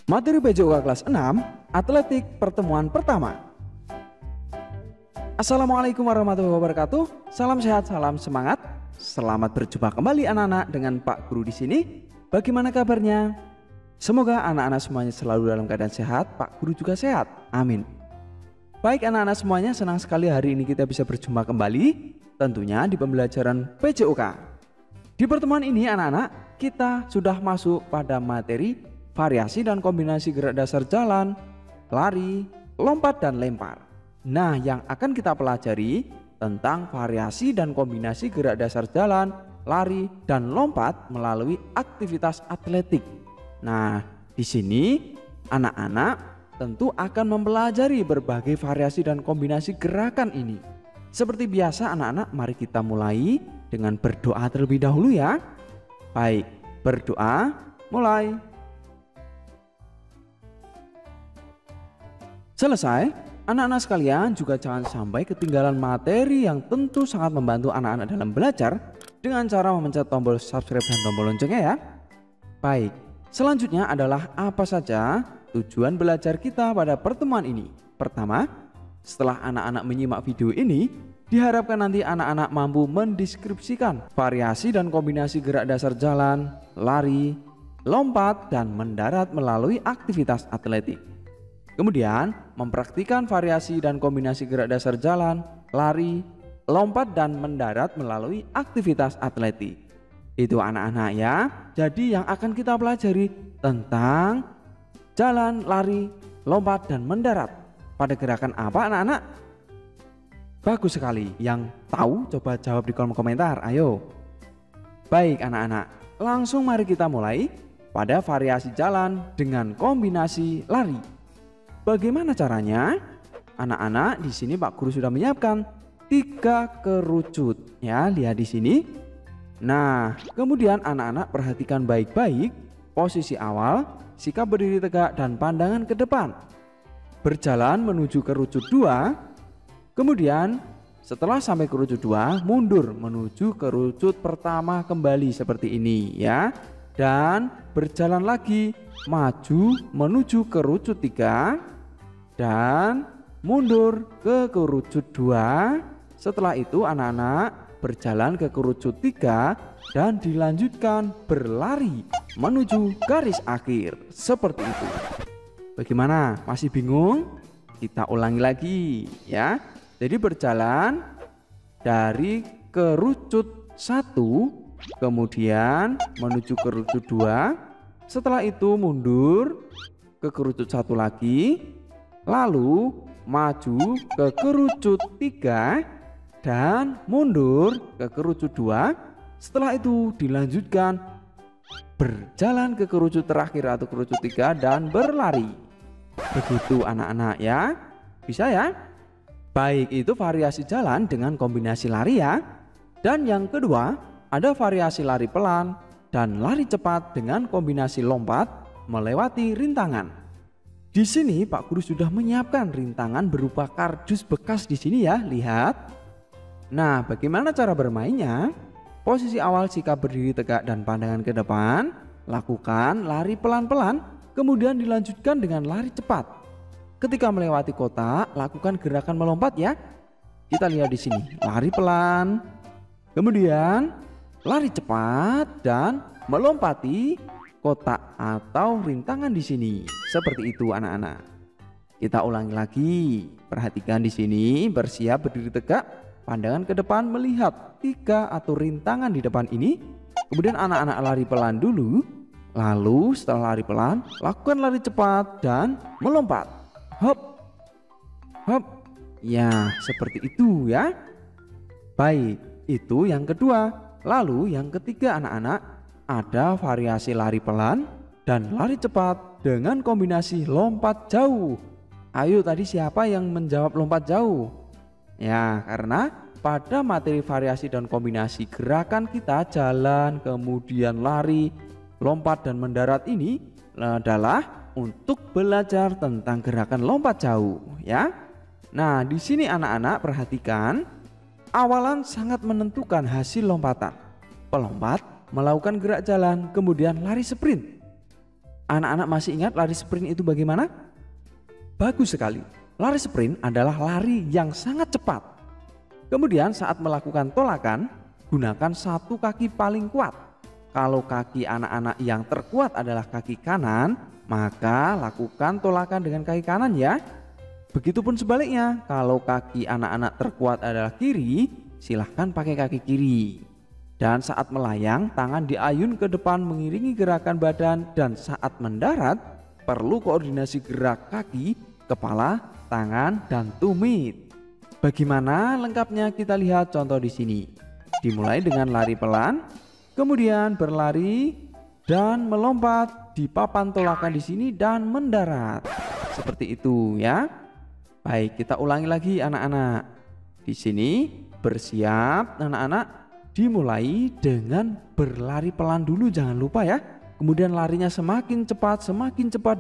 Materi PJOK kelas 6, atletik pertemuan pertama. Assalamualaikum warahmatullahi wabarakatuh. Salam sehat, salam semangat. Selamat berjumpa kembali anak-anak dengan Pak Guru di sini. Bagaimana kabarnya? Semoga anak-anak semuanya selalu dalam keadaan sehat, Pak Guru juga sehat. Amin. Baik anak-anak semuanya, senang sekali hari ini kita bisa berjumpa kembali, tentunya di pembelajaran PJOK. Di pertemuan ini anak-anak, kita sudah masuk pada materi variasi dan kombinasi gerak dasar jalan, lari, lompat, dan lempar. Nah, yang akan kita pelajari tentang variasi dan kombinasi gerak dasar jalan, lari, dan lompat melalui aktivitas atletik. Nah, di sini anak-anak tentu akan mempelajari berbagai variasi dan kombinasi gerakan ini. Seperti biasa anak-anak, mari kita mulai dengan berdoa terlebih dahulu ya. Baik, berdoa, mulai. Selesai, anak-anak sekalian juga jangan sampai ketinggalan materi yang tentu sangat membantu anak-anak dalam belajar dengan cara memencet tombol subscribe dan tombol loncengnya ya. Baik, selanjutnya adalah apa saja tujuan belajar kita pada pertemuan ini. Pertama, setelah anak-anak menyimak video ini, diharapkan nanti anak-anak mampu mendeskripsikan variasi dan kombinasi gerak dasar jalan, lari, lompat, dan mendarat melalui aktivitas atletik. Kemudian mempraktikkan variasi dan kombinasi gerak dasar jalan, lari, lompat, dan mendarat melalui aktivitas atletik. Itu anak-anak ya. Jadi yang akan kita pelajari tentang jalan, lari, lompat, dan mendarat. Pada gerakan apa anak-anak? Bagus sekali. Yang tahu coba jawab di kolom komentar. Ayo. Baik anak-anak, langsung mari kita mulai pada variasi jalan dengan kombinasi lari. Bagaimana caranya? Anak-anak, di sini Pak Guru sudah menyiapkan 3 kerucut ya, lihat di sini. Nah, kemudian anak-anak perhatikan baik-baik posisi awal, sikap berdiri tegak, dan pandangan ke depan. Berjalan menuju kerucut 2. Kemudian setelah sampai kerucut 2, mundur menuju kerucut pertama kembali seperti ini ya. Dan berjalan lagi maju menuju kerucut 3 dan mundur ke kerucut 2. Setelah itu anak-anak berjalan ke kerucut 3 dan dilanjutkan berlari menuju garis akhir seperti itu. Bagaimana? Masih bingung? Kita ulangi lagi ya. Jadi berjalan dari kerucut 1, kemudian menuju kerucut 2. Setelah itu mundur ke kerucut 1 lagi, lalu maju ke kerucut 3 dan mundur ke kerucut 2. Setelah itu dilanjutkan berjalan ke kerucut terakhir atau kerucut 3 dan berlari. Begitu anak-anak ya. Bisa ya? Baik, itu variasi jalan dengan kombinasi lari ya. Dan yang kedua, ada variasi lari pelan dan lari cepat dengan kombinasi lompat melewati rintangan. Di sini Pak Guru sudah menyiapkan rintangan berupa kardus bekas di sini ya, lihat. Nah, bagaimana cara bermainnya? Posisi awal sikap berdiri tegak dan pandangan ke depan, lakukan lari pelan-pelan, kemudian dilanjutkan dengan lari cepat. Ketika melewati kotak, lakukan gerakan melompat ya. Kita lihat di sini, lari pelan, kemudian lari cepat dan melompati kotak atau rintangan di sini. Seperti itu anak-anak. Kita ulangi lagi. Perhatikan di sini, bersiap berdiri tegak, pandangan ke depan melihat 3 atau rintangan di depan ini. Kemudian anak-anak lari pelan dulu. Lalu setelah lari pelan, lakukan lari cepat dan melompat. Hop. Hop. Ya, seperti itu ya. Baik, itu yang kedua. Lalu yang ketiga anak-anak, ada variasi lari pelan dan lari cepat dengan kombinasi lompat jauh. Ayo, tadi siapa yang menjawab lompat jauh? Ya, karena pada materi variasi dan kombinasi gerakan kita jalan, kemudian lari, lompat, dan mendarat ini adalah untuk belajar tentang gerakan lompat jauh ya. Nah, di sini anak-anak perhatikan, awalan sangat menentukan hasil lompatan. Pelompat melakukan gerak jalan, kemudian lari sprint. Anak-anak masih ingat lari sprint itu bagaimana? Bagus sekali. Lari sprint adalah lari yang sangat cepat. Kemudian saat melakukan tolakan, gunakan satu kaki paling kuat. Kalau kaki anak-anak yang terkuat adalah kaki kanan, maka lakukan tolakan dengan kaki kanan ya. Begitupun sebaliknya, kalau kaki anak-anak terkuat adalah kiri, silahkan pakai kaki kiri. Dan saat melayang, tangan diayun ke depan mengiringi gerakan badan, dan saat mendarat perlu koordinasi gerak kaki, kepala, tangan, dan tumit. Bagaimana lengkapnya kita lihat contoh di sini. Dimulai dengan lari pelan, kemudian berlari dan melompat di papan tolakan di sini dan mendarat. Seperti itu ya. Baik, kita ulangi lagi anak-anak. Di sini bersiap anak-anak, dimulai dengan berlari pelan dulu, jangan lupa ya. Kemudian larinya semakin cepat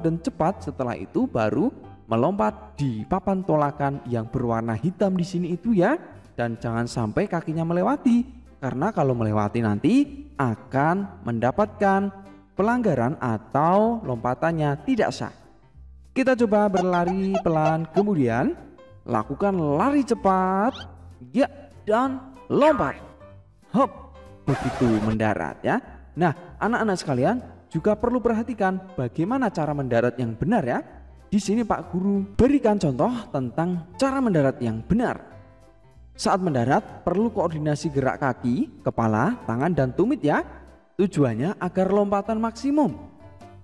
dan cepat. Setelah itu baru melompat di papan tolakan yang berwarna hitam di sini itu ya. Dan jangan sampai kakinya melewati. Karena kalau melewati nanti akan mendapatkan pelanggaran atau lompatannya tidak sah. Kita coba berlari pelan, kemudian lakukan lari cepat, ya, dan lompat. Hop, begitu mendarat ya. Nah, anak-anak sekalian juga perlu perhatikan bagaimana cara mendarat yang benar ya. Di sini Pak Guru berikan contoh tentang cara mendarat yang benar. Saat mendarat perlu koordinasi gerak kaki, kepala, tangan, dan tumit ya. Tujuannya agar lompatan maksimum.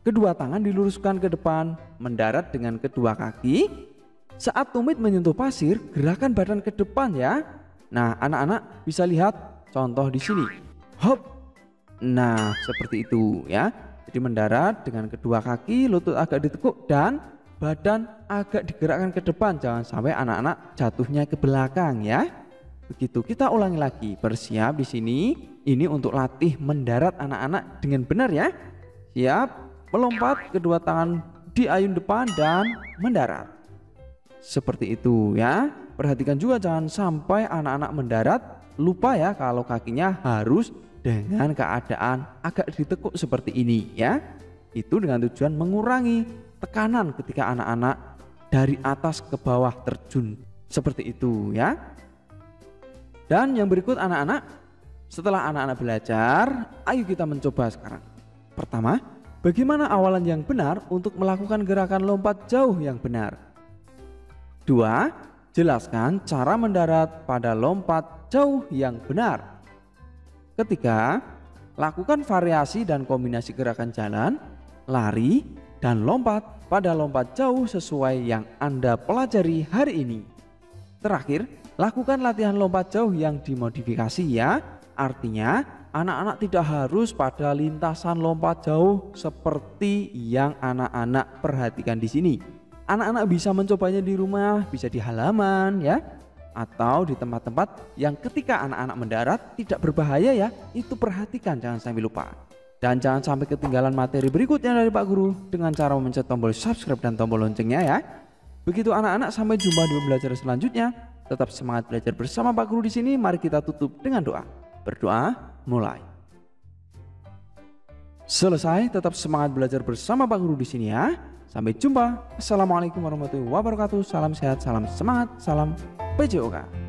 Kedua tangan diluruskan ke depan, mendarat dengan kedua kaki. Saat tumit menyentuh pasir, gerakan badan ke depan ya. Nah, anak-anak bisa lihat contoh di sini. Hop. Nah, seperti itu ya. Jadi mendarat dengan kedua kaki, lutut agak ditekuk dan badan agak digerakkan ke depan, jangan sampai anak-anak jatuhnya ke belakang ya. Begitu, kita ulangi lagi. Bersiap di sini. Ini untuk latih mendarat anak-anak dengan benar ya. Siap, melompat, kedua tangan diayun depan dan mendarat. Seperti itu ya. Perhatikan juga jangan sampai anak-anak mendarat lupa ya kalau kakinya harus dengan keadaan agak ditekuk seperti ini ya. Itu dengan tujuan mengurangi tekanan ketika anak-anak dari atas ke bawah terjun. Seperti itu ya. Dan yang berikut anak-anak, setelah anak-anak belajar, ayo kita mencoba sekarang. Pertama, bagaimana awalan yang benar untuk melakukan gerakan lompat jauh yang benar? Dua, jelaskan cara mendarat pada lompat jauh yang benar. Ketiga, lakukan variasi dan kombinasi gerakan jalan, lari, dan lompat pada lompat jauh sesuai yang Anda pelajari hari ini. Terakhir, lakukan latihan lompat jauh yang dimodifikasi ya. Artinya anak-anak tidak harus pada lintasan lompat jauh seperti yang anak-anak perhatikan di sini. Anak-anak bisa mencobanya di rumah, bisa di halaman ya, atau di tempat-tempat yang ketika anak-anak mendarat tidak berbahaya ya. Itu perhatikan, jangan sampai lupa. Dan jangan sampai ketinggalan materi berikutnya dari Pak Guru dengan cara memencet tombol subscribe dan tombol loncengnya ya. Begitu anak-anak, sampai jumpa di pembelajaran selanjutnya. Tetap semangat belajar bersama Pak Guru di sini. Mari kita tutup dengan doa. Berdoa, mulai. Selesai, tetap semangat belajar bersama Pak Guru di sini ya. Sampai jumpa. Assalamualaikum warahmatullahi wabarakatuh. Salam sehat, salam semangat, salam PJOK.